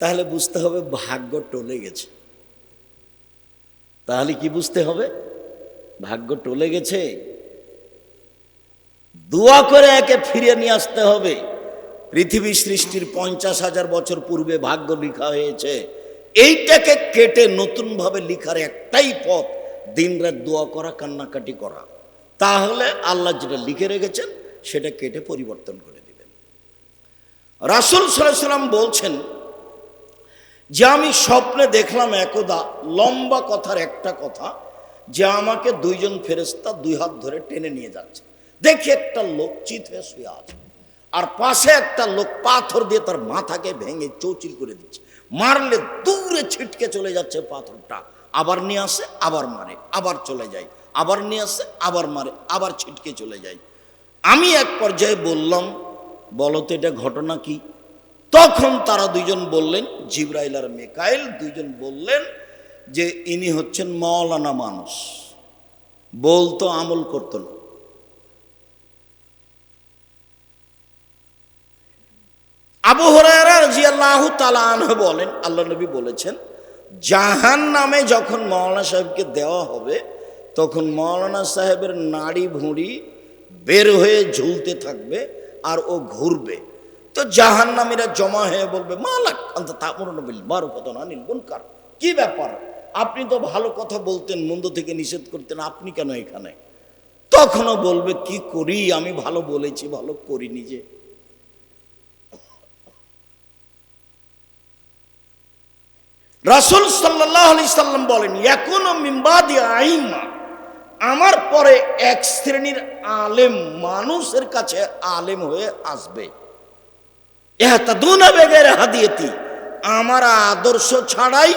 তাহলে বুঝতে হবে ভাগ্য টলে গেছে। তাহলে কি বুঝতে হবে? ভাগ্য টলে গেছে। দোয়া করে একে ফিরিয়ে নিয়ে আসতে হবে। পৃথিবী সৃষ্টির 50,000 বছর পূর্বে ভাগ্য লেখা হয়েছে। এইটাকে কেটে নতুনভাবে লেখার একটাই পথ, দিনরাত দোয়া করা, কান্নাকাটি করা। তাহলে আল্লাহ যেটা লিখে রেখেছেন সেটা কেটে পরিবর্তন করে দিবেন। রাসূল সাল্লাল্লাহু আলাইহি ওয়াসাল্লাম বলছেন যে আমি স্বপ্নে দেখলাম একদা, লম্বা কথার একটা কথা, যে আমাকে দুইজন ফেরেশতা দুই হাত ধরে টেনে নিয়ে যাচ্ছে। দেখি একটা লোক চিত হয়ে শুয়ে আছে, আর পাশে একটা লোক পাথর দিয়ে তার মাথাকে ভেঙে চৌচির করে দিচ্ছে। মারলে দূরে ছিটকে চলে যাচ্ছে পাথরটা, আবার নিয়ে আসে, আবার মারে, আবার চলে যায়, আবার নিয়ে আসে, আবার মারে, আবার ছিটকে চলে যায়। আমি এক পর্যায়ে বললাম, বলো তো এটা ঘটনা কি? তখন তারা দুইজন বললেন, জিবরাইল আর মিকাইল দুইজন বললেন যে ইনি হচ্ছেন মাওলানা মানুষ, বলতো আমল করতো না। আবু হুরায়রা রাদিয়াল্লাহু তাআলা আনহু বলেন, আল্লাহ নবী বলেছেন, জাহান্নামে যখন মাওলানা সাহেবকে দেওয়া হবে তখন মাওলানা সাহেবের নাড়ি ভুঁড়ি বের হয়ে ঝুলতে থাকবে আর ও ঘুরবে। তো জাহান্নামীরা জমা হয়ে বলবে, মালাক আনতা তা'মুরুনা বিল মারুফ ওয়া তানহা আনিল মুনকার, কি ব্যাপার, আপনি তো ভালো কথা বলতেন, মন্দ থেকে নিষেধ করতেন, আপনি কেন এখানে? তখনও বলবে, কি করি, আমি ভালো বলেছি, ভালো করিনি। যে রাসূল সাল্লাল্লাহু আলাইহি সাল্লাম বলেন, ইয়াকুনু মিন বাদি আইম্মা, আমার পরে এক শ্রেণীর আলেম মানুষের কাছে আলেম হয়ে আসবে, ইহতাদুনা বিগাইরি হাদিয়াতি, আমার আদর্শ ছাড়াই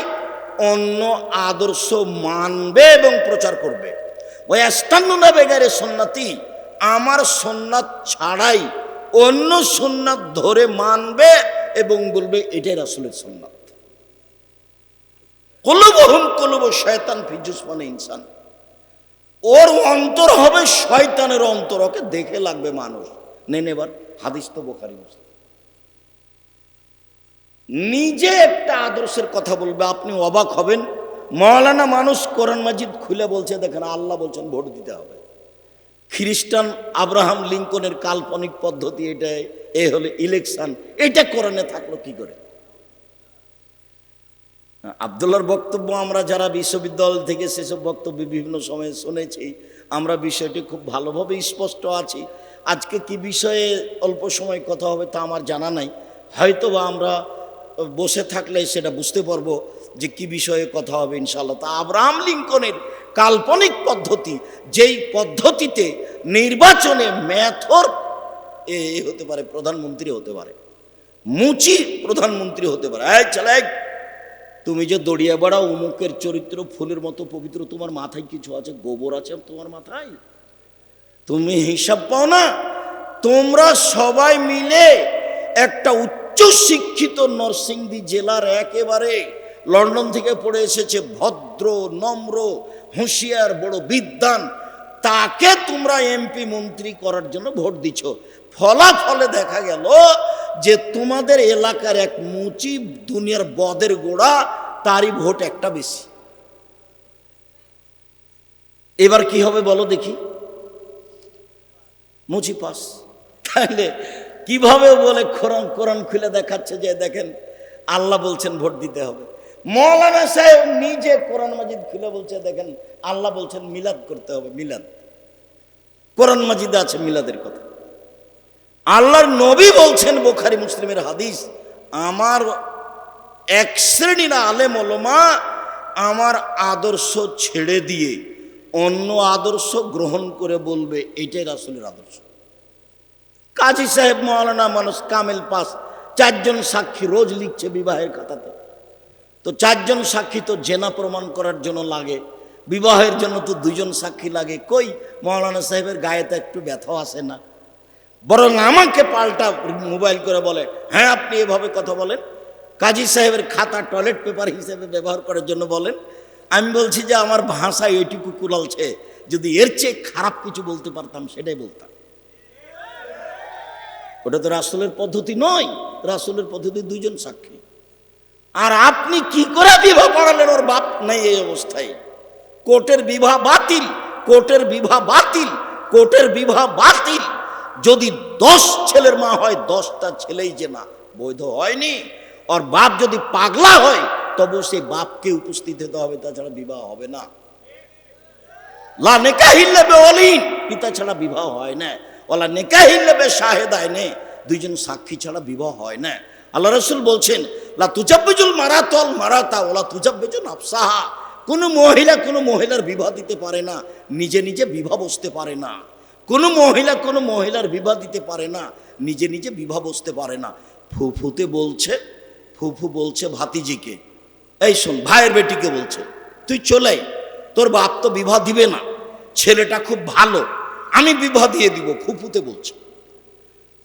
অন্য আদর্শ মানবে এবং প্রচার করবে। ওয়া ইস্তান্নুনা বিগাইরি সুন্নতি, আমার সুন্নাত ছাড়াই অন্য সুন্নাত ধরে মানবে এবং বলবে এটাই রাসূলের সুন্নাত। কুলুবুহুম কুলুবু শয়তান ফি জুসমানি ইনসান, ওর অন্তর হবে শয়তানের অন্তর, ওকে দেখে লাগবে মানুষ। নেন এবার হাদিস তো বুখারী মুসলিম। নিজে একটা আদর্শের কথা বলবে, আপনি অবাক হবেন। মাওলানা মানুষ কোরআন মাজিদ খুলে বলছে, দেখেন আল্লাহ বলছেন ভোট দিতে হবে। খ্রিস্টান আব্রাহাম লিঙ্কনের কাল্পনিক পদ্ধতি এটা, এ হলে ইলেকশন, এটা কোরআনে থাকলো কি করে? আব্দুল্লাহর বক্তব্য আমরা যারা বিশ্ববিদ্যালয় থেকে সেসব বক্তব্য বিভিন্ন সময়ে শুনেছি, আমরা বিষয়টি খুব ভালোভাবে স্পষ্ট আছি। আজকে কি বিষয়ে অল্প সময় কথা হবে তা আমার জানা নাই, হয়তো বা আমরা বসে থাকলে সেটা বুঝতে পারবো যে কি বিষয়ে কথা হবে ইনশাআল্লাহ। তা আব্রাহাম লিঙ্কনের কাল্পনিক পদ্ধতি, যেই পদ্ধতিতে নির্বাচনে মেথর এ হতে পারে, প্রধানমন্ত্রী হতে পারে, মুচি প্রধানমন্ত্রী হতে পারে। চলে, তুমি যে দড়িয়ে বেড়াও, উমুকের চরিত্র ফুলের মতো পবিত্র, তোমার মাথায় কিছু আছে, গোবর আছে তোমার মাথায়, তুমি হিসাব পাও না? তোমরা সবাই মিলে একটা উচ্চ শিক্ষিত নরসিংদী জেলার একেবারে লন্ডন থেকে পড়ে এসেছে, ভদ্র নম্র হুঁশিয়ার বড় বিদ্বান, তাকে তোমরা এমপি মন্ত্রী করার জন্য ভোট দিচ্ছ। ফলাফলে দেখা গেল যে তোমাদের এলাকার এক মুচি দুনিয়ার বদের গোড়া, তারই ভোট একটা বেশি। এবার কি হবে বলো দেখি? মুচি পাস। তাহলে কিভাবে বলে কোরআন খুলে দেখাচ্ছে যে দেখেন আল্লাহ বলছেন ভোট দিতে হবে। মাওলানা সাহেব নিজে কোরআন মাজিদ খুলে বলছে, দেখেন আল্লাহ বলছেন মিলাদ করতে হবে, মিলাদ কোরআন মাজিদে আছে মিলাদের কথা। আল্লাহর নবী বলছেন, বুখারী মুসলিমের হাদিস, আমার এক শ্রেণীর আলেম ওলামা আমার আদর্শ ছেড়ে দিয়ে অন্য আদর্শ গ্রহণ করে বলবে এটাই রাসূলের আদর্শ। কাজী সাহেব মাওলানা মানুষ, কামেল পাস, 4 জন সাক্ষী রোজ লিখছে বিবাহের খাতাতে। তো 4 জন সাক্ষী তো জেনা প্রমাণ করার জন্য লাগে, বিবাহের জন্য তো 2 জন সাক্ষী লাগে। কই মাওলানা সাহেবের গায়ে তো একটু ব্যথাও আসে না, বরং আমাকে পাল্টা মোবাইল করে বলে, হ্যাঁ আপনি এভাবে কথা বলেন, কাজী সাহেবের খাতা টয়লেট পেপার হিসেবে ব্যবহার করার জন্য বলেন। আমি বলছি যে আমার ভাষায় এটুকু কুলালছে, যদি এর চেয়ে খারাপ কিছু বলতে পারতাম সেটাই বলতাম। ওটা তো রাসূলের পদ্ধতি নয়, রাসূলের পদ্ধতি 2 জন সাক্ষী। আর আপনি কি করে বিবাহ পড়ালেন? ওর বাপ নেই এই অবস্থায়। কোর্টের বিবাহ বাতিল, কোর্টের বিবাহ বাতিল, কোর্টের বিবাহ বাতিল। যদি 10 ছেলের মা হয়, 10টা ছেলেই যে না, বৈধ হয়নি। আর বাপ যদি পাগলা হয় তবু সেই বাপকে উপস্থিত হতে হবে, তাছাড়া বিবাহ হবে না। লা নিকাহ ইল্লা বিওয়ালিন, পিতা ছাড়া বিবাহ হয় না। ওয়ালা নিকাহ ইল্লা বিশাহিদাইনি, দুইজন সাক্ষী ছাড়া বিবাহ হয় না। আল্লাহ রাসূল বলছেন, লা তুজাব্বিজুল মারাতাল মারাতা ওয়ালা তুজাব্বিজু নাফসাহা। কোন মহিলা কোন মহিলার বিবাহ দিতে পারে না, নিজে নিজে বিবাহ বসতে পারে না। কোন মহিলা কোন মহিলার বিবাহ দিতে পারে না, নিজে নিজে বিবাহ বসতে পারে না। ফুফুতে বলছে, ফুফু বলছে ভাতিজিকে, এই শোন, ভাইয়ের বেটিকে বলছে, তুই চলে, তোর বাপ তো বিবাহ দিবে না, ছেলেটা খুব ভালো, আমি বিবাহ দিয়ে দিব, ফুফুতে বলছে।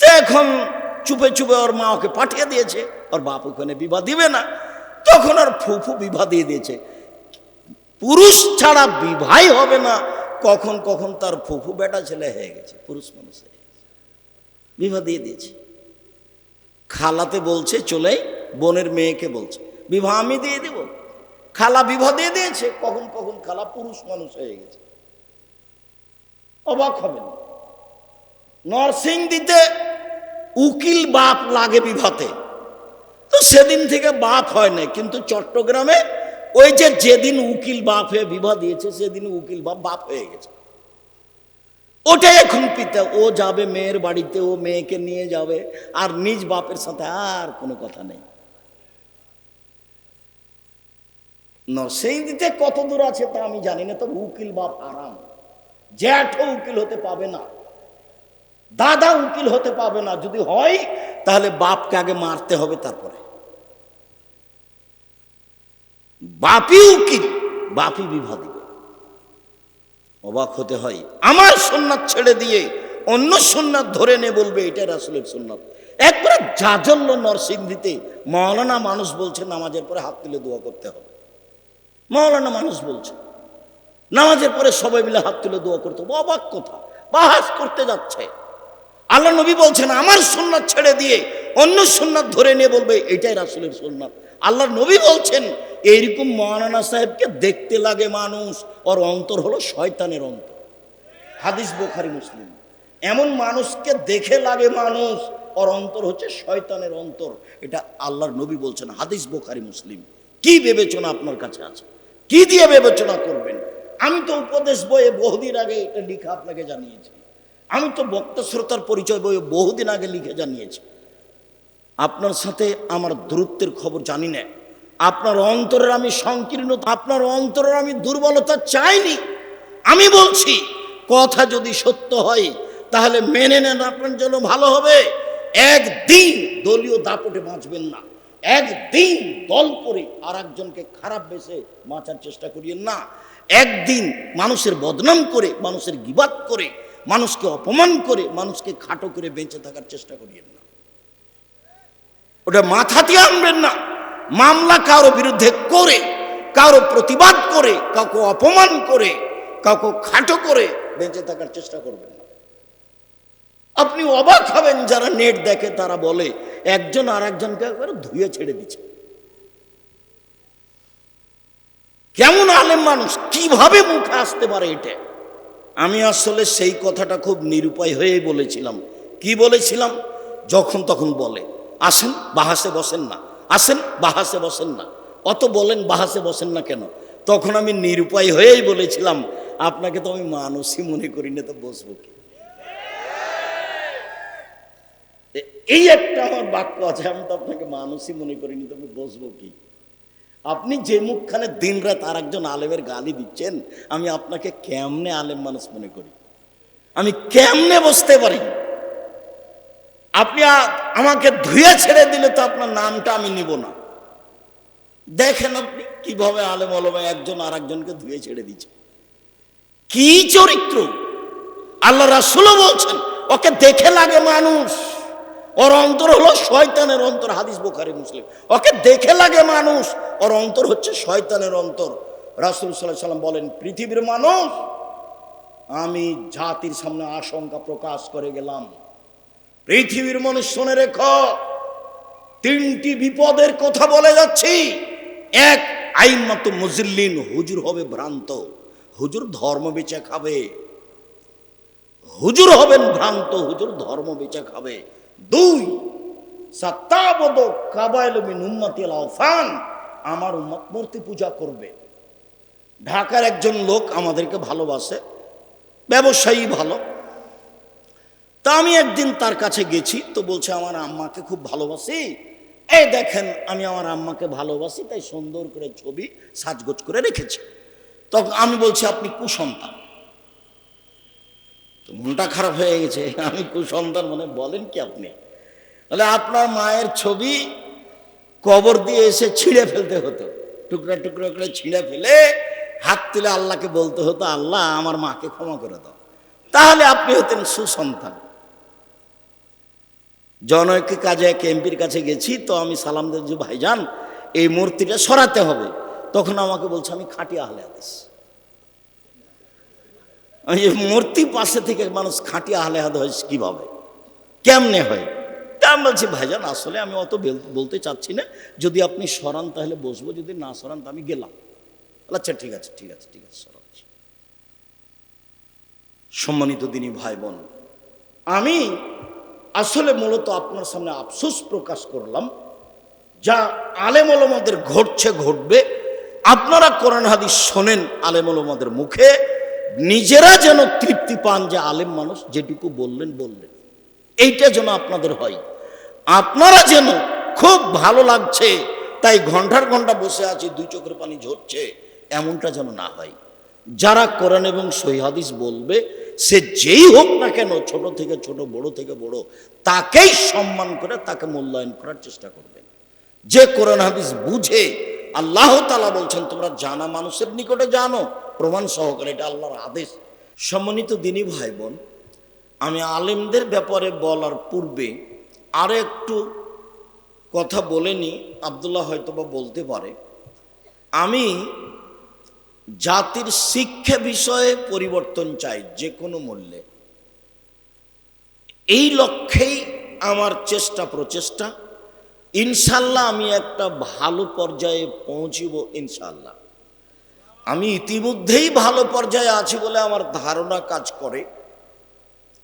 তো এখন চুপে চুপে ওর মা ওকে পাঠিয়ে দিয়েছে, ওর বাপ ওখানে বিবাহ দিবে না, তখন ওর ফুফু বিবাহ দিয়ে দিয়েছে। পুরুষ ছাড়া বিবাহই হবে না। কখন কখন তার ফুফু বেটা ছেলে হয়ে গেছে, পুরুষ মানুষ হয়ে গেছে, বিবাহ দিয়ে দিয়েছে। খালাতে বলছে চলে, বোনের মেয়েকে বলছে বিবাহ আমি দিয়ে দিব, খালা বিবাহ দিয়ে দিয়েছে। কখন কখন খালা পুরুষ মানুষ হয়ে গেছে। অবাক হবেন, নরসিংদীতে উকিল বাপ লাগে বিবাহতে, তো সেদিন থেকে বাপ হয় না। কিন্তু চট্টগ্রামে ওই যে যেদিন উকিল বাপ হয়ে বিবাহ দিয়েছে, সেদিন উকিল বাপ বাপ হয়ে গেছে। ওটাই এখন পিতা। ও যাবে মেয়ের বাড়িতে, ও মেয়েকে নিয়ে যাবে, আর নিজ বাপের সাথে আর কোনো কথা নেই। নরসিংদীতে কত দূর আছে তা আমি জানি না, তবে উকিল বাপ আরাম। জ্যাঠও উকিল হতে পাবে না, দাদা উকিল হতে পাবে না। যদি হয় তাহলে বাপকে আগে মারতে হবে, তারপরে বাপই উকিল, বাপই বিবাহ দিবে। অবাক হতে হয়। আমার সুন্নাত ছেড়ে দিয়ে অন্য সুন্নাত ধরে নে বলবে এটা রাসূলের সুন্নাত। একবারে জাজল্য নরসিংদীতে মাওলানা মানুষ বলছে নামাজের পরে হাত তুলে দোয়া করতে হবে। মাওলানা মানুষ বলছে নামাজের পরে সবাই মিলে হাত তুলে দোয়া করতে হবে। অবাক কথা, বাহাস করতে যাচ্ছে। আল্লাহ নবী বলছেন আমার সুন্নাত ছেড়ে দিয়ে অন্য সুন্নাত ধরে নিয়ে বলবে এটাই রাসূলের সুন্নাত। আল্লাহ নবী বলছেন এইরকম মাওলানা সাহেবকে দেখতে লাগে মানুষ, ওর অন্তর হলো শয়তানের অন্তর। হাদিস বুখারী মুসলিম। এমন মানুষকে দেখে লাগে মানুষ, ওর অন্তর হচ্ছে শয়তানের অন্তর। এটা আল্লাহর নবী বলছেন, হাদিস বুখারী মুসলিম। কি বিবেচনা আপনার কাছে আছে? কি দিয়ে বিবেচনা করবেন? আমি তো উপদেশ বইয়ে বহুদিন আগে এটা লিখা আপনাকে জানিয়েছি। আমি তো বক্তা শ্রোতার পরিচয় বইয়ে বহুদিন আগে লিখে জানিয়েছি। আপনার সাথে আমার দূরত্বের খবর জানি না, আপনার অন্তরের আমি সংকীর্ণতা, আপনার অন্তরের আমি দুর্বলতা চাইনি। আমি বলছি কথা যদি সত্য হয় তাহলে মেনে নেন, আপনার জন্য ভালো হবে। একদিন দলীয় দাপটে বাঁচবেন না, একদিন দল করে আর একজনকে খারাপ বেসে বাঁচার চেষ্টা করিয়েন না। একদিন মানুষের বদনাম করে, মানুষের গিবাত করে, মানুষকে অপমান করে, মানুষকে খাটো করে বেঁচে থাকার চেষ্টা করিয়েন না। ওটা মাথাতে আনবেন না। মামলা কারো বিরুদ্ধে করে, কারো প্রতিবাদ করে, কাউকে অপমান করে, কাউকে খাটো করে বেঁচে থাকার চেষ্টা করবেন না। আপনি অবাক হবেন, যারা নেট দেখে তারা বলে একজন আর একজনকে একবারে ধুয়ে ছেড়ে দিচ্ছে। কেমন আলেম মানুষ, কিভাবে মুখে আসতে পারে এটা? আমি আসলে সেই কথাটা খুব নিরুপায় হয়েই বলেছিলাম। কি বলেছিলাম? যখন তখন বলে আসেন বাহাসে বসেন না, আসেন বাহাসে বসেন না, অত বলেন বাহাসে বসেন না কেন? তখন আমি নিরুপায় হয়েই বলেছিলাম আপনাকে তো আমি মানুষই মনে করি না, তো বসবো কি? এই একটা আমার বাক্য আছে, আমি তো আপনাকে মানুষই মনে করিনি, তবে বসবো কি? আপনি যে মুখখানে দিন রাত আর একজন আলেমের গালি দিচ্ছেন, আমি আপনাকে কেমনে আলেম মানুষ মনে করি? আমি কেমনে বসতে পারি? আপনি আমাকে ধুয়ে ছেড়ে দিলে তো আপনার নামটা আমি নিব না। দেখেন আপনি কিভাবে আলেম ওলামা একজন আর একজনকে ধুয়ে ছেড়ে দিচ্ছে। কি চরিত্র! আল্লাহ রাসূলও বলছেন ওকে দেখে লাগে মানুষ, ওর অন্তর হলো শয়তানের অন্তর। হাদিস বুখারী মুসলিম। ওকে দেখে লাগে মানুষ, ওর অন্তর হচ্ছে শয়তানের অন্তর। রাসূল সাল্লাল্লাহু আলাইহি ওয়াসাল্লাম বলেন পৃথিবীর মানুষ, আমি জাতির সামনে আশঙ্কা প্রকাশ করে গেলাম, পৃথিবীর মানুষ শুনে রেখো, তিনটি বিপদের কথা বলে যাচ্ছি। এক, আইম্মাতু মুজিল্লিন, হুজুর হবে ভ্রান্ত, হুজুর ধর্ম বেচে খাবে, হুজুর হবেন ভ্রান্ত, হুজুর ধর্ম বেচে খাবে। দুই, সাত্তাবদ কাবাইল মিন উম্মতিল আওফান, আমার উম্মত মূর্তি পূজা করবে। ঢাকার একজন লোক আমাদেরকে ভালোবাসে, ব্যবসায়ী ভালো। তা আমি একদিন তার কাছে গেছি, তো বলছে আমার আম্মাকে খুব ভালোবাসি, এই দেখেন আমি আমার আম্মাকে ভালোবাসি, তাই সুন্দর করে ছবি সাজগোজ করে রেখেছি। তখন আমি বলছি আপনি কুসন্তান। তো মনটা খারাপ হয়ে গেছে, আমি কুসন্তান মানে বলেন কি আপনি? তাহলে আপনার মায়ের ছবি কবর দিয়ে এসে ছিঁড়ে ফেলতে হতো, টুকরা টুকরা করে ছিঁড়ে ফেলে হাত তুলে আল্লাহকে বলতে হতো, আল্লাহ আমার মাকে ক্ষমা করে দাও, তাহলে আপনি হতেন সুসন্তান। জনৈক কাজে এক এমপির কাছে গেছি, তো আমি সালাম দিয়েছি, ভাইজান এই মূর্তিটা সরাতে হবে। তখন আমাকে বলছে আমি খাঁটি আহলে হাদিস। এই মূর্তি পাশে থেকে মানুষ খাঁটি আহলে হাদিস কিভাবে, কেমনে হয়? তা আমি বলছি ভাইজান আসলে আমি অত বলতে চাচ্ছি না, যদি আপনি সরান তাহলে বসবো, যদি না সরান তো আমি গেলাম। আচ্ছা ঠিক আছে ঠিক আছে ঠিক আছে, সরাচ্ছি। সম্মানিত দিনী ভাই বোন, আমি আসলে মূলত আপনার সামনে আফসোস প্রকাশ করলাম, যা আলেম ওলামাদের ঘটছে ঘটবে, আপনারা কোরআন হাদিস শোনেন আলেম ওলামাদের মুখে, নিজেরা যেন তৃপ্তি পান যে আলেম মানুষ যেটুকু বললেন বললেন, এইটা যেন আপনাদের হয়। আপনারা যেন খুব ভালো লাগছে তাই ঘন্টার ঘন্টা বসে আছি, দুই চোখের পানি ঝরছে, এমনটা যেন না হয়। যারা কোরআন এবং সহিহ হাদিস বলবে, সে যেই হোক না কেন, ছোট থেকে ছোট, বড় থেকে বড়, তাকেই সম্মান করে তাকে মূল্যায়ন করার চেষ্টা করবেন। যে কোরআন হাদিস বুঝে, আল্লাহ তাআলা বলছেন তোমরা জানা মানুষের নিকটে জানো, প্রমাণ সহকারে, এটা আল্লাহর আদেশ। সম্মানিত দিনী ভাই বোন, আমি আলেমদের ব্যাপারে বলার পূর্বে আরো একটু কথা বলে নি, আব্দুল্লাহ হয়তোবা বলতে পারে। আমি জাতির শিক্ষা বিষয়ে পরিবর্তন চাই যে কোনো মূল্যে, এই লক্ষ্যেই আমার চেষ্টা প্রচেষ্টা। ইনশাল্লাহ আমি একটা ভালো পর্যায়ে পৌঁছিব ইনশাল্লাহ। আমি ইতিমধ্যেই ভালো পর্যায়ে আছি বলে আমার ধারণা কাজ করে।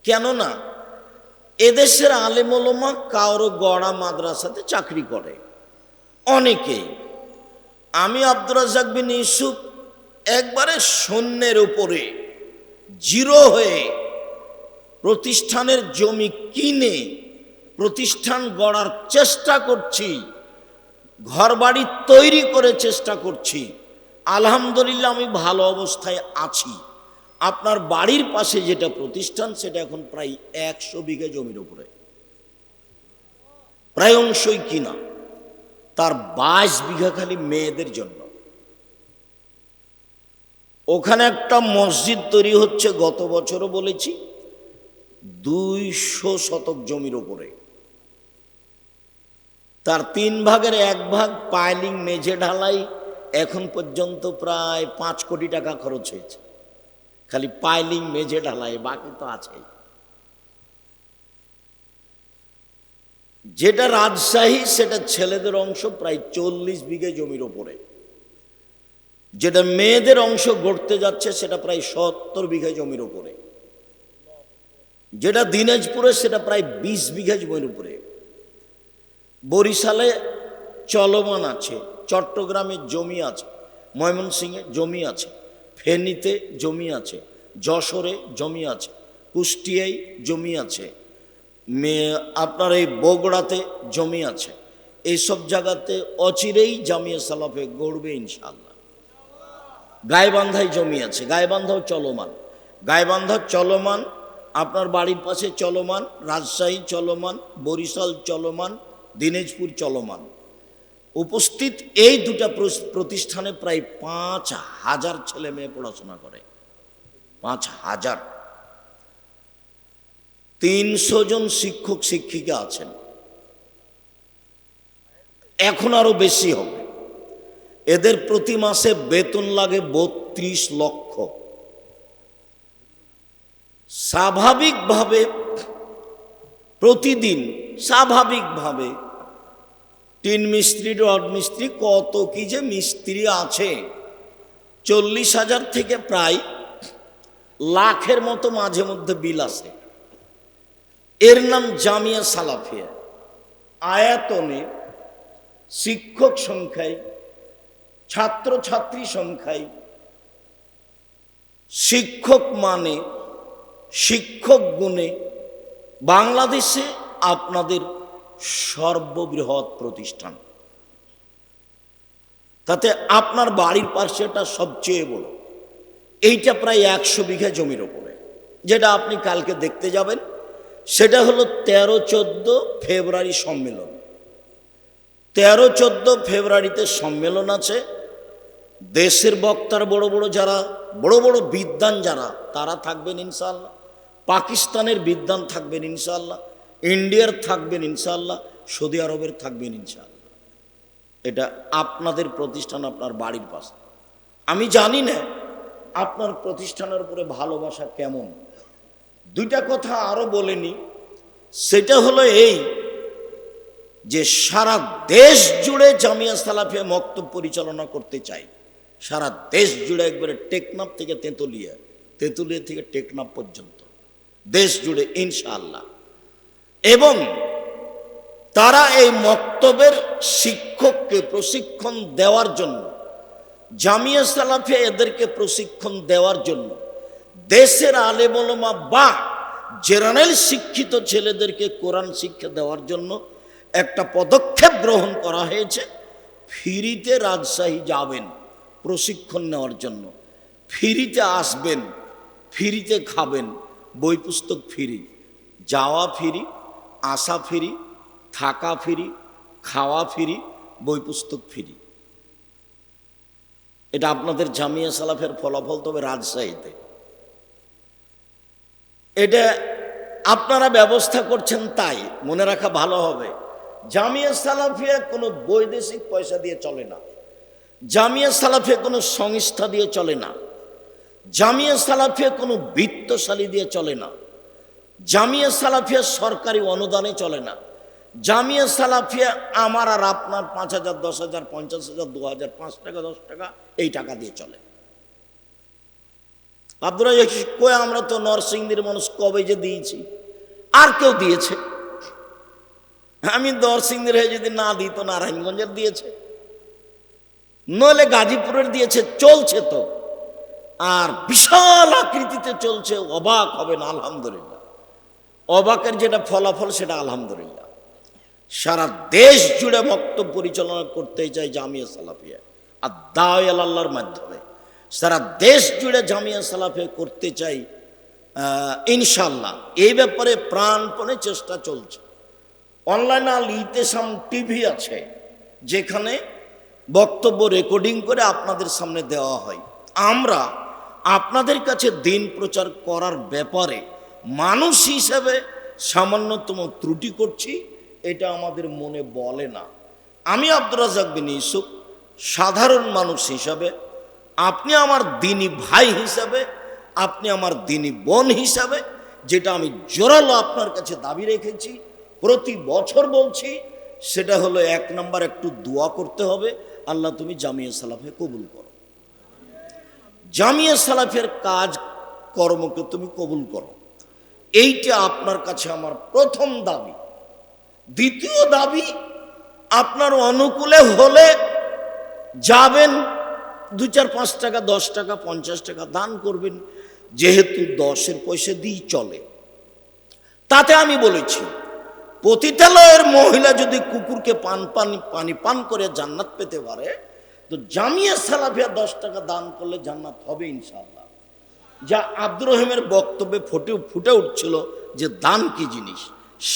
কেননা এদেশের আলেম ওলামা কারো গড়া মাদ্রাসাতে চাকরি করে অনেকেই। আমি আব্দুর রাজ্জাক বিন ইউসুফ একবারে শূন্যের উপরে জিরো হয়ে প্রতিষ্ঠানের জমি কিনে প্রতিষ্ঠান গড়ার চেষ্টা করছি, ঘরবাড়ি তৈরি করে চেষ্টা করছি। আলহামদুলিল্লাহ আমি ভালো অবস্থায় আছি। আপনার বাড়ির পাশে যেটা প্রতিষ্ঠান, সেটা এখন প্রায় 100 বিঘা জমির উপরে, প্রায় অংশই কিনা। তার 22 বিঘা খালি মেয়েদের জন্য। ওখানে একটা মসজিদ তৈরি হচ্ছে, গত বছরও বলেছি, 200 শতক জমির উপরে। তার 3 ভাগের 1 ভাগ পাইলিং মেঝে ঢালাই, এখন পর্যন্ত প্রায় 5 কোটি টাকা খরচ হয়েছে খালি পাইলিং মেঝে ঢালাই, বাকি তো আছেই। যেটা রাজশাহী, সেটা ছেলেদের অংশ প্রায় 40 বিঘে জমির উপরে। যেটা মেয়েদের অংশ গড়তে যাচ্ছে, সেটা প্রায় 70 বিঘা জমির উপরে। যেটা দিনাজপুরে, সেটা প্রায় 20 বিঘা জমির উপরে। বরিশালে চলমান আছে, চট্টগ্রামে জমি আছে, ময়মনসিংহে জমি আছে, ফেনীতে জমি আছে, যশোরে জমি আছে, কুষ্টিয়ায় জমি আছে, আপনার এই বগুড়াতে জমি আছে। এইসব জায়গাতে অচিরেই জামিয়া সালাফে গড়বে ইনশাআল্লাহ। গাইবান্ধায় জমি আছে, গাইবান্ধাও চলমান, গাইবান্ধা চলমান, আপনার বাড়ির পাশে চলমান, রাজশাহী চলমান, বরিশাল চলমান, দিনাজপুর চলমান। উপস্থিত এই দুটা প্রতিষ্ঠানে প্রায় 5000 ছেলে মেয়ে পড়াশোনা করে, 5000। 300 জন শিক্ষক শিক্ষিকা আছেন, এখন আরো বেশি হবে। এদের প্রতি মাসে বেতন লাগে 32 লক্ষ। স্বাভাবিকভাবে প্রতিদিন স্বাভাবিকভাবে টিন মিস্ত্রি, রড মিস্ত্রি, কত কি যে মিস্ত্রি আছে। 40,000 থেকে প্রায় লাখের মতো মাঝে মধ্যে বিল আছে। এর নাম জামিয়া সালাফিয়া। আয়াতনে, শিক্ষক সংখ্যায়, ছাত্রছাত্রী সংখ্যায়, শিক্ষক মানে, শিক্ষক গুণে বাংলাদেশে আপনাদের সর্ববৃহৎ প্রতিষ্ঠান। তাতে আপনার বাড়ির পাশেটা সবচেয়ে বড়। এইটা প্রায় 100 বিঘা জমির ওপরে, যেটা আপনি কালকে দেখতে যাবেন। সেটা হলো 13-14 ফেব্রুয়ারি সম্মেলন। 13-14 ফেব্রুয়ারিতে সম্মেলন আছে। দেশের বক্তার বড় বড় যারা, বড় বড় বিদ্বান যারা, তারা থাকবেন ইনশাআল্লাহ। পাকিস্তানের বিদ্বান থাকবেন ইনশাআল্লাহ, ইন্ডিয়ার থাকবেন ইনশাআল্লাহ, সৌদি আরবের থাকবেন ইনশাআল্লাহ। এটা আপনাদের প্রতিষ্ঠান, আপনার বাড়ির পাশে। আমি জানি না আপনার প্রতিষ্ঠানের উপরে ভালোবাসা কেমন। দুইটা কথা আরো বলেনি। সেটা হলো এই যে সারা দেশ জুড়ে জামিয়া সালাফিয়া মক্তব পরিচালনা করতে চাই। সারা দেশ জুড়ে, একবারে টেকনাফ থেকে তেঁতুলিয়া, তেঁতুলিয়া থেকে টেকনাফ পর্যন্ত দেশ জুড়ে ইনশাআল্লাহ। এবং তারা এই মক্তবের শিক্ষককে প্রশিক্ষণ দেওয়ার জন্য, জামিয়া সালাফিয়া এদেরকে প্রশিক্ষণ দেওয়ার জন্য দেশের আলেম ওলামা বা জেনারেল শিক্ষিত ছেলেদেরকে কোরআন শিক্ষা দেওয়ার জন্য একটা পদক্ষেপ গ্রহণ করা হয়েছে। ফ্রিতে রাজশাহী যাবেন প্রশিক্ষণ নেওয়ার জন্য, ফ্রিতে আসবেন, ফ্রিতে খাবেন, বই পুস্তক ফ্রি, যাওয়া ফ্রি, আসা ফ্রি, থাকা ফ্রি, খাওয়া ফ্রি, বই পুস্তক ফ্রি। এটা আপনাদের জামিয়া সালাফের ফলাফল। তবে রাজশাহীতে এটা আপনারা ব্যবস্থা করছেন, তাই মনে রাখা ভালো হবে। জামিয়া সালাফিয়া কোনো বৈদেশিক পয়সা দিয়ে চলে না। জামিয়া সালাফিয়া কোনো সংস্থা দিয়ে চলে না। জামিয়া সালাফিয়া কোনো বিত্তশালী দিয়ে চলে না। জামিয়া সালাফিয়া সরকারি অনুদানে চলে না। জামিয়া সালাফিয়া আমার আর আপনার 5,000, 10,000, 50,000, 2,000, 5 টাকা, 10 টাকা এই টাকা দিয়ে চলে। আপনারা কই, আমরা তো নরসিংদীর মানুষ, কবে যে দিয়েছি। আর কেউ দিয়েছে? আমি নরসিংদীর হয়ে যদি না দিই তো নারায়ণগঞ্জের দিয়েছে, নইলে গাজীপুরের দিয়েছে। চলছে তো, আর বিশাল আকৃতিতে চলছে। অবাক হবেন, আলহামদুলিল্লাহ। অবাকের যেটা ফলাফল সেটা আলহামদুলিল্লাহ। সারা দেশ জুড়ে বক্তব্য পরিচালনা করতে চাই জামিয়া সালাফিয়া আর দাওয়ায়ে আল্লাহর মাধ্যমে। সারা দেশ জুড়ে জামিয়া সালাফিয়া করতে চাই ইনশাআল্লাহ। এই ব্যাপারে প্রাণপণে চেষ্টা চলছে। অনলাইনে আল ইতেসাম টিভি আছে, যেখানে বক্তব্য রেকর্ডিং করে আপনাদের সামনে দেওয়া হয়। আমরা আপনাদের কাছে দিন প্রচার করার ব্যাপারে মানুষ হিসেবে সামান্যতম ত্রুটি করছি, এটা আমাদের মনে বলে না। আমি আব্দুর রাজ্জাক বিন ইউসুফ সাধারণ মানুষ হিসাবে, আপনি আমার দিনী ভাই হিসাবে, আপনি আমার দিনী বোন হিসাবে, যেটা আমি জোরালো আপনার কাছে দাবি রেখেছি, প্রতি বছর বলছি, সেটা হলো 1 নাম্বার একটু দোয়া করতে হবে, আল্লাহ তুমি জামিয়া সালাফিয়া কবুল করো। জামিয়া সালাফিয়ার কাজ কর্মকে তুমি কবুল করো। এইটা আপনার কাছে আমার প্রথম দাবি। দ্বিতীয় দাবি, আপনার অনুকূলে হলে যাবেন, 2, 4, 5 টাকা, 10 টাকা, 50 টাকা দান করবেন। যেহেতু 10-এর পয়সা দিয়ে চলে, তাতে আমি বলেছি পতিতালয়ের মহিলা যদি কুকুরকে পানি পান করে জান্নাত পেতে পারে, তো জামিয়া সালাফিয়া 10 টাকা দান করলে জান্নাত হবে ইনশাআল্লাহ। যা আব্দুর রহিমের বক্তব্যে ফুটে উঠছিল যে দান কি জিনিস।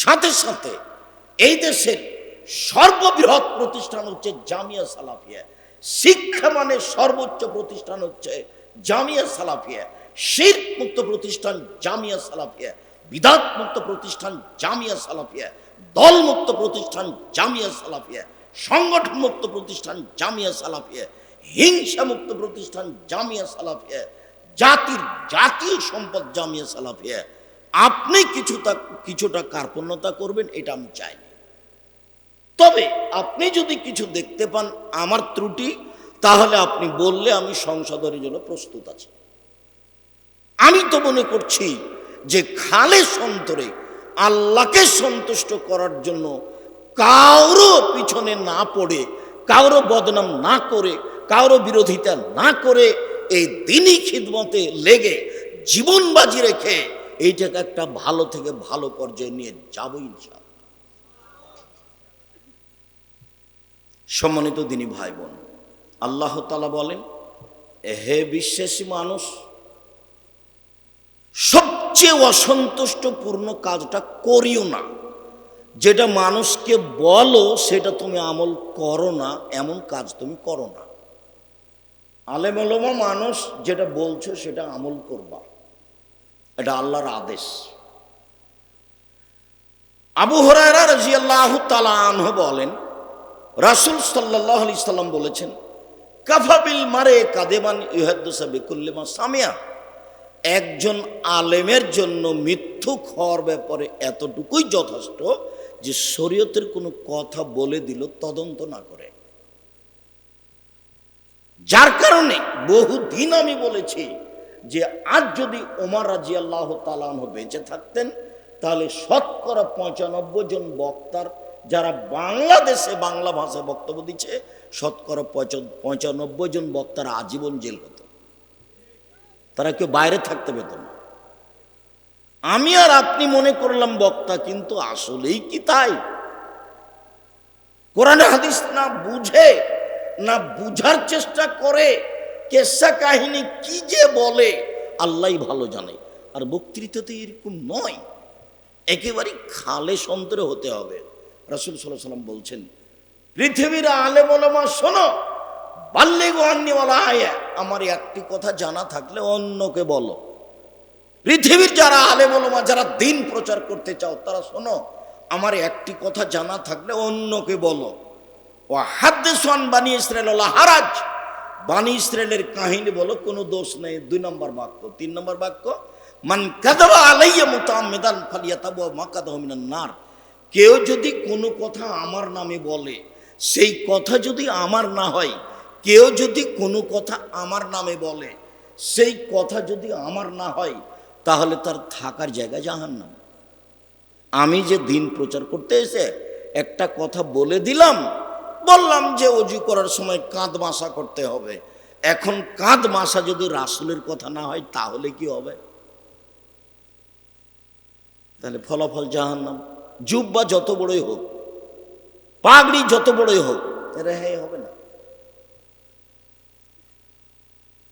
সাথে সাথে এই দেশের সর্ববৃহৎ প্রতিষ্ঠান হচ্ছে জামিয়া সালাফিয়া। শিক্ষা মানে সর্বোচ্চ প্রতিষ্ঠান হচ্ছে জামিয়া সালাফিয়া। শিরক মুক্ত প্রতিষ্ঠান জামিয়া সালাফিয়া, বিদআত মুক্ত প্রতিষ্ঠান জামিয়া সালাফিয়া, দল মুক্ত প্রতিষ্ঠান জামিয়া সালাফিয়া, সংগঠন মুক্ত প্রতিষ্ঠান জামিয়া সালাফিয়া, হিংসা মুক্ত প্রতিষ্ঠান জামিয়া সালাফিয়া, জাতীয় সম্পদ জামিয়া সালাফিয়া। আপনি কিছুটা কার্পণ্যতা করবেন, এটা আমি চাইনি। তবে আপনি যদি কিছু দেখতে পান আমার ত্রুটি, তাহলে আপনি বললে আমি সংশোধনের জন্য প্রস্তুত আছি। আমি তো মনে করছি যে খালেস অন্তরে আল্লাহকে সন্তুষ্ট করার জন্য কারো পিছনে না পড়ে, কারো বদনাম না করে, কারো বিরোধিতা না করে এই দিনই খিদমতে লেগে জীবন বাজি রেখে এইটাকে একটা ভালো থেকে ভালো পর্যায়ে নিয়ে যাবো ইনশাআল্লাহ। সম্মানিত দিনী ভাই বোন, আল্লাহ তাআলা বলেন, হে বিশ্বাসী মানুষ, সবচেয়ে অসন্তুষ্টপূর্ণ কাজটা করিও না। যেটা মানুষকে বলো সেটা তুমি আমল করো না, এমন কাজ তুমি করো না। আলেম ওলামা মানুষ যেটা বলছো সেটা আমল করবা, এটা আল্লাহর আদেশ। আবু হুরায়রা রাদিয়াল্লাহু তাআলা আনহু বলেন, রাসূল সাল্লাল্লাহু আলাইহি সাল্লাম বলেছেন, কাফা বিল মারে কাদেবান ইউহাদ্দিসু বিকুল্লি মা সামিয়া। একজন আলেমের জন্য মিথ্যুক হওয়ার ব্যাপারে এতটুকুই যথেষ্ট যে শরীয়তের কোনো কথা বলে দিল তদন্ত না করে। যার কারণে বহুদিন আমি বলেছি যে আজ যদি ওমর রাদিয়াল্লাহু তাআলা আনহু বেঁচে থাকতেন, তাহলে শতকরা 95 জন বক্তার, যারা বাংলাদেশে বাংলা ভাষায় বক্তব্য দিচ্ছে, শতকরা 95 জন বক্তার আজীবন জেল হতো, তারা কেউ বাইরে থাকতে পেত না। আমি আর আপনি মনে করলাম বক্তা, কিন্তু আসলেই কি তাই? কোরআন হাদিস না বুঝে, না বুঝার চেষ্টা করে, কেসা কাহিনী কি যে বলে আল্লাহই ভালো জানে। আর বক্তৃতাতে এরকম নয়, একেবারে খালেস অন্তরে হতে হবে। রাসূল সাল্লাল্লাহু আলাইহি ওয়াসাল্লাম বলছেন, পৃথিবীর আলেম ওলামা শোনো, বাল্লিগু আন্নী ওয়ালা আয়া, আমার একটি কথা জানা থাকলে অন্যকে বলো। পৃথিবীর যারা আলেম ওলামা, যারা দিন প্রচার করতে চাও, তারা শোনো, আমার একটি কথা জানা থাকলে অন্যকে বলো। ওয়া হাদ্দিসু আন বানি ইসরাঈল ওয়ালা হারাজ, বানি ইসরাঈলের কাহিনী বলো, কোনো দোষ নেই। 2 নম্বর বাক্য। 3 নম্বর বাক্য, মান কাযাবা আলাইয়া মুতাআম্মিদান ফালিয়াতাবাওয়া মাকাদাহু মিনান নার। কেউ যদি কোনো কথা আমার নামে বলে, সেই কথা যদি আমার না হয়, কেউ যদি কোনো কথা আমার নামে বলে, সেই কথা যদি আমার না হয়, তাহলে তার থাকার জায়গা জাহান্নাম। আমি যে দিন প্রচার করতে এসে একটা কথা বলে দিলাম, বললাম যে ওযু করার সময় কাঁধ মাসা করতে হবে। এখন কাঁধ মাসা যদি রাসূলের কথা না হয়, তাহলে কি হবে? তাহলে ফলাফল জাহান্নাম। জুব্বা যত বড়ই হোক, পাগড়ি যত বড়ই হোক, রেহাই হবে না।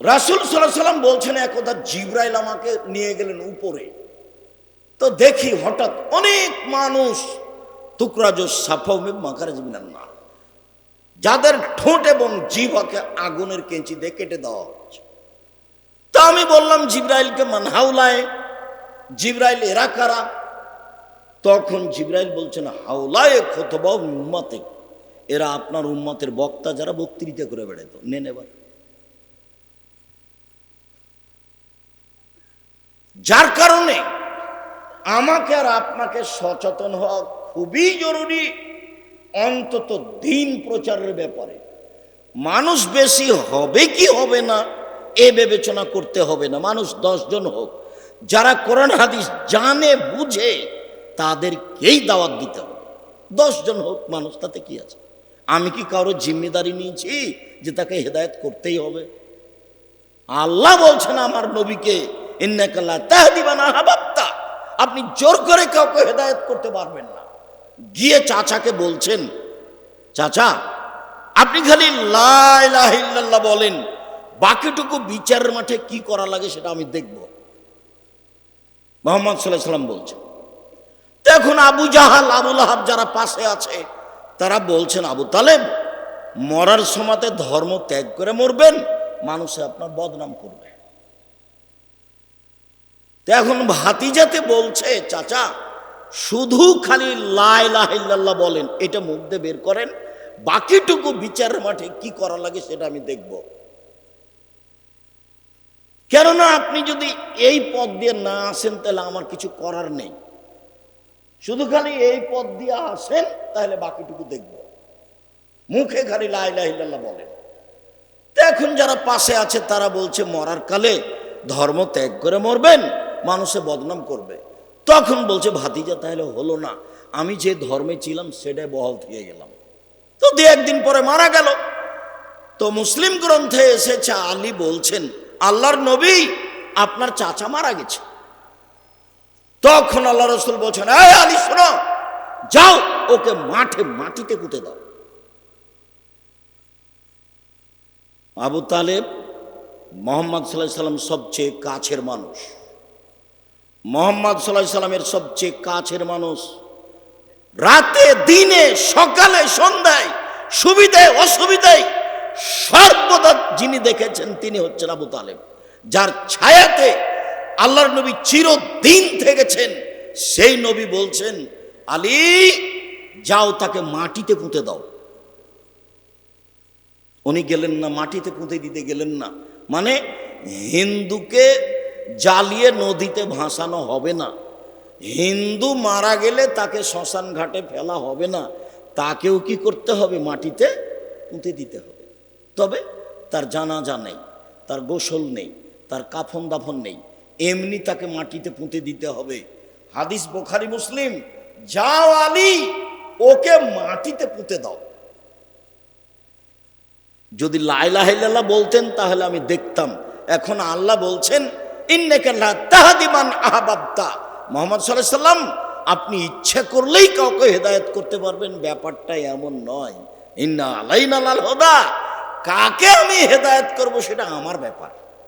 রাসূল সাল্লাল্লাহু আলাইহি ওয়াসাল্লাম বলছেন, একদা জিবরাইল আমাকে নিয়ে গেলেন উপরে। তো দেখি হঠাৎ অনেক মানুষ, তুকরাজ সাফাউ মিন মাকারিজ মিনান নার, যাদের ঠোঁট এবং জিহ্বাকে আগুনের কেঁচি দিয়ে কেটে দেওয়া হচ্ছে। তা আমি বললাম জিবরাইলকে, মান হাউলায়, জিবরাইল এরা কারা? তখন জিবরাইল বলছেন, হাউলায়ে খুতবা উম্মতে, এরা আপনার উম্মতের বক্তা, যারা বক্তৃতা করে বেড়াতো। নেন এবার। যার কারণে আমাকে আর আপনাকে সচেতন হওয়া খুবই জরুরি, অন্তত দিন প্রচারের ব্যাপারে। মানুষ বেশি হবে কি হবে না এ বিবেচনা করতে হবে না। মানুষ 10 জন হোক, যারা কোরআন হাদিস জানে বুঝে, তাদেরকেই দাওয়াত দিতে হবে। 10 জন হোক মানুষ, তাতে কি আছে? আমি কি কারো জিম্মেদারি নিয়েছি যে তাকে হেদায়েত করতেই হবে? আল্লাহ বলছেন আমার নবীকে, ইন্নাকা লা তাহদি মান আহবাবতা, আপনি জোর করে কাউকে হেদায়েত করতে পারবেন না। গিয়ে চাচাকে বলছেন, চাচা আপনি খালি লা ইলাহা ইল্লাল্লাহ বলেন, বাকিটুকু বিচারের মাঠে কি করা লাগে সেটা আমি দেখব। মুহাম্মদ সাল্লাল্লাহু আলাইহি ওয়াসাল্লাম বলছেন। তখন আবু জাহাল, আবু লাহাব যারা পাশে আছে, তারা বলছেন, আবু তালেব, মরার সময়তে ধর্ম ত্যাগ করে মরবেন, মানুষে আপনার বদনাম করবে। এখন ভাতিজাতে বলছে, চাচা শুধু খালি লা ইলাহা ইল্লাল্লাহ বলেন, এটা মুখ দিয়ে বের করেন, বাকিটুকু বিচারের মাঠে কি করা লাগে সেটা আমি দেখব। কেননা আপনি যদি এই পথ দিয়ে না আসেন, তাহলে আমার কিছু করার নেই। শুধু খালি এই পথ দিয়ে আসেন, তাহলে বাকিটুকু দেখব। মুখে খালি লা ইলাহা ইল্লাল্লাহ বলেন। তো এখন যারা পাশে আছে তারা বলছে মরার কালে ধর্ম ত্যাগ করে মরবেন, মানুষে বদনাম করবে। তখন বলছে ভাতিজা তাহলে হলো না, আমি যে ধর্মে ছিলাম সেটাই বহাল থেকে গেলাম। তো দু একদিন পরে মারা গেল। তো মুসলিম গ্রন্থে এসেছে আলী বলছেন, আল্লাহর নবী আপনার চাচা মারা গেছে। তখন আল্লাহ রাসূল বলছেন, এই আলী শোনো, যাও ওকে মাটিতে পুঁতে দাও। আবু তালেব মুহাম্মদ সাল্লাল্লাহু আলাইহি সাল্লাম সবচেয়ে কাছের মানুষ, মুহাম্মদ সাল্লাল্লাহু আলাইহি সাল্লামের সবচেয়ে কাছের মানুষ। রাতে দিনে সকালে সন্ধ্যায় সুবিধায় অসুবিধায় সর্বদা যিনি দেখেছেন তিনি হচ্ছেন আবু তালেব, যার ছায়াতে আল্লাহর নবী চিরদিন থেকেছেন। সেই নবী বলছেন, আলী যাও তাকে মাটিতে পুঁতে দাও। উনি গেলেন না, মাটিতে পুঁতে দিতে গেলেন না। মানে হিন্দুকে জ্বালিয়ে নদীতে ভাসানো হবে না, হিন্দু মারা গেলে তাকে শ্মশান ঘাটে ফেলা হবে না, তাকেও কি করতে হবে, মাটিতে পুঁতে দিতে হবে। তবে তার জানাজা নেই, তার গোসল নেই, তার কাফন দাফন নেই, এমনি তাকে মাটিতে পুঁতে দিতে হবে। হাদিস বুখারী মুসলিম। যাও আলী ওকে মাটিতে পুঁতে দাও। যদি লা ইলাহা ইল্লাল্লাহ বলতেন তাহলে আমি দেখতাম। এখন আল্লাহ বলছেন, ইন্নাকা লা তাহদি মান আহবাবতা। মুহাম্মদ সাল্লাল্লাহু আলাইহি সাল্লাম আপনি ইচ্ছা করলেই কাউকে হেদায়েত করতে পারবেন, ব্যাপারটা এমন নয়। ইন্না আলাইনা লাল হুদা, কাকে আমি হেদায়েত করব সেটা আমার ব্যাপার।